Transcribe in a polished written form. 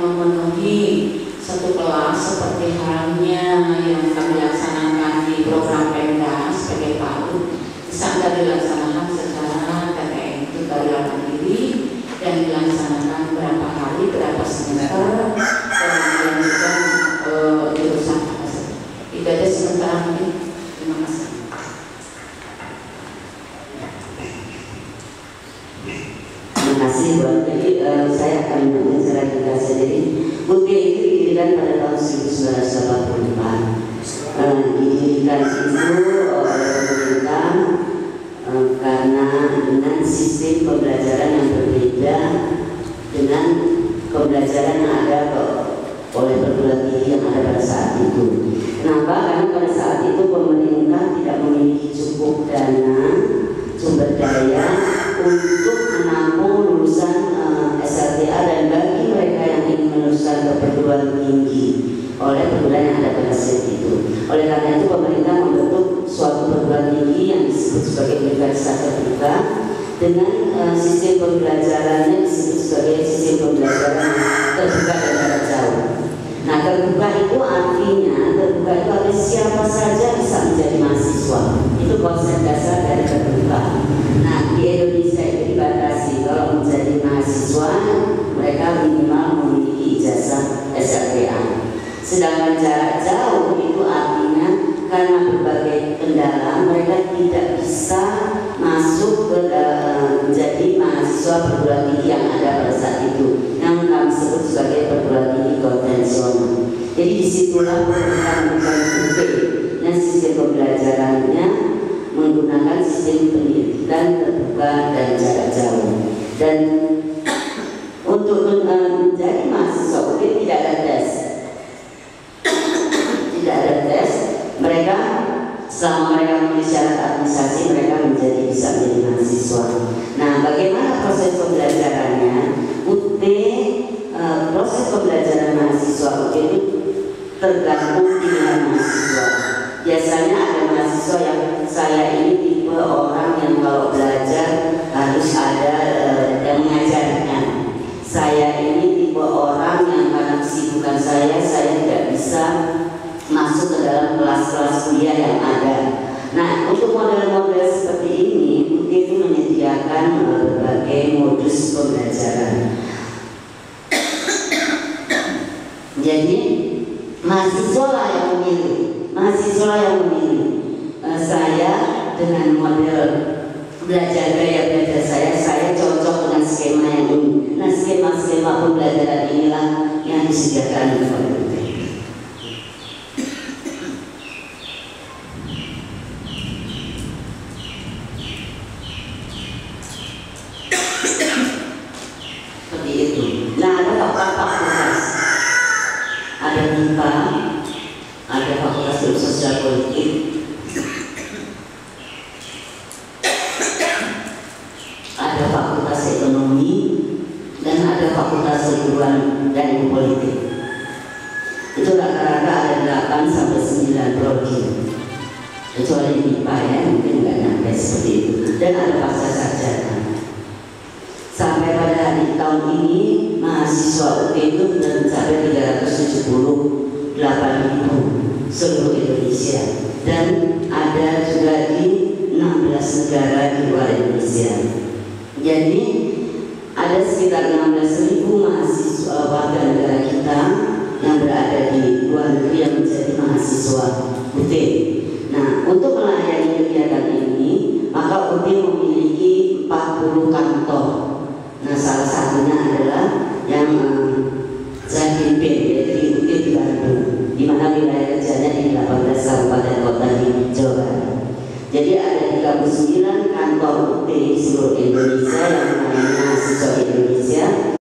memenuhi satu kelas seperti halnya yang kami laksanakan di program Pemda sebagai PAUD bisa dilaksanakan secara TTM itu karyawan mandiri dan dilaksanakan berapa hari, berapa semester, kemudian juga jurusan apa saja. Itu aja sementara mungkin. Terima kasih. Terima kasih Bu. Jadi saya akan membangun secara ringkas. Jadi UT itu didirikan pada tahun 1984. Didirikan itu oleh pemerintah karena dengan sistem pembelajaran yang berbeda dengan pembelajaran yang ada oleh perguruan tinggi yang ada pada saat itu. Kenapa? Karena pada saat itu pemerintah tidak memiliki cukup dana, sumber daya untuk menampung lulusan SLTA dan bagi mereka yang ingin meneruskan ke perguruan tinggi oleh perguruan yang ada pada saat itu. Oleh karena itu pemerintah membentuk suatu perguruan tinggi yang disebut sebagai universitas terbuka dengan sistem pembelajarannya disebut sebagai sistem pembelajaran terbuka dan jarak jauh. Nah, terbuka itu artinya siapa saja bisa menjadi mahasiswa. Itu konsep dasar dari terbuka. Nah, di Indonesia itu dibatasi kalau menjadi mahasiswa mereka minimal memiliki ijazah SLTA. Sedangkan jarak jauh itu artinya karena berbagai kendala mereka tidak bisa masuk ke menjadi mahasiswa perguruan tinggi yang ada pada saat itu, yang kami sebut sebagai perguruan tinggi konvensional. Jadi disitulah pemerintah membuat dan sistem pembelajarannya menggunakan sistem pendidikan terbuka dan jarak jauh. Dan untuk menjadi mahasiswa UGM tidak ada tes. Tidak ada tes, mereka selama mereka memenuhi syarat administrasi mereka bisa menjadi mahasiswa. Nah, bagaimana proses pembelajarannya? Proses pembelajaran mahasiswa itu tergantung pilihan mahasiswa. Biasanya ada mahasiswa yang saya ini tipe orang yang kalau belajar harus ada yang mengajarkan. Saya ini tipe orang yang karena kesibukan saya tidak bisa masuk ke dalam kelas-kelas kuliah yang ada. Nah, untuk model-model seperti ini, itu menyediakan berbagai modus pembelajaran. Jadi, mahasiswa yang memilih. Saya dengan model belajar gaya belajar saya cocok dengan skema yang ini. Nah, skema pembelajaran inilah yang disediakan oleh ada fakultas ilmu sosial politik, ada fakultas ekonomi, dan ada fakultas lingkungan dan ilmu politik. Itu rata-rata ada 8 sampai 9 prodi. Kecuali MIPA ya, mungkin nggak nyampe seperti itu. Dan ada pasca sarjana. Sampai pada hari tahun ini mahasiswa UT itu sudah mencapai 378.000 seluruh Indonesia dan ada juga di 16 negara di luar Indonesia. Jadi ada sekitar 16.000 mahasiswa warga negara kita yang berada di luar negeri yang menjadi mahasiswa UT. Nah, untuk melayani kegiatan ini maka UT memiliki 40 kantor. Nah, salah satunya adalah yang saya pimpin, yaitu di UT di Bandung, di mana wilayah kerjanya di 18 kabupaten kota di Jawa Barat. Jadi ada 39 kantor UT di seluruh Indonesia yang melayani mahasiswa Indonesia.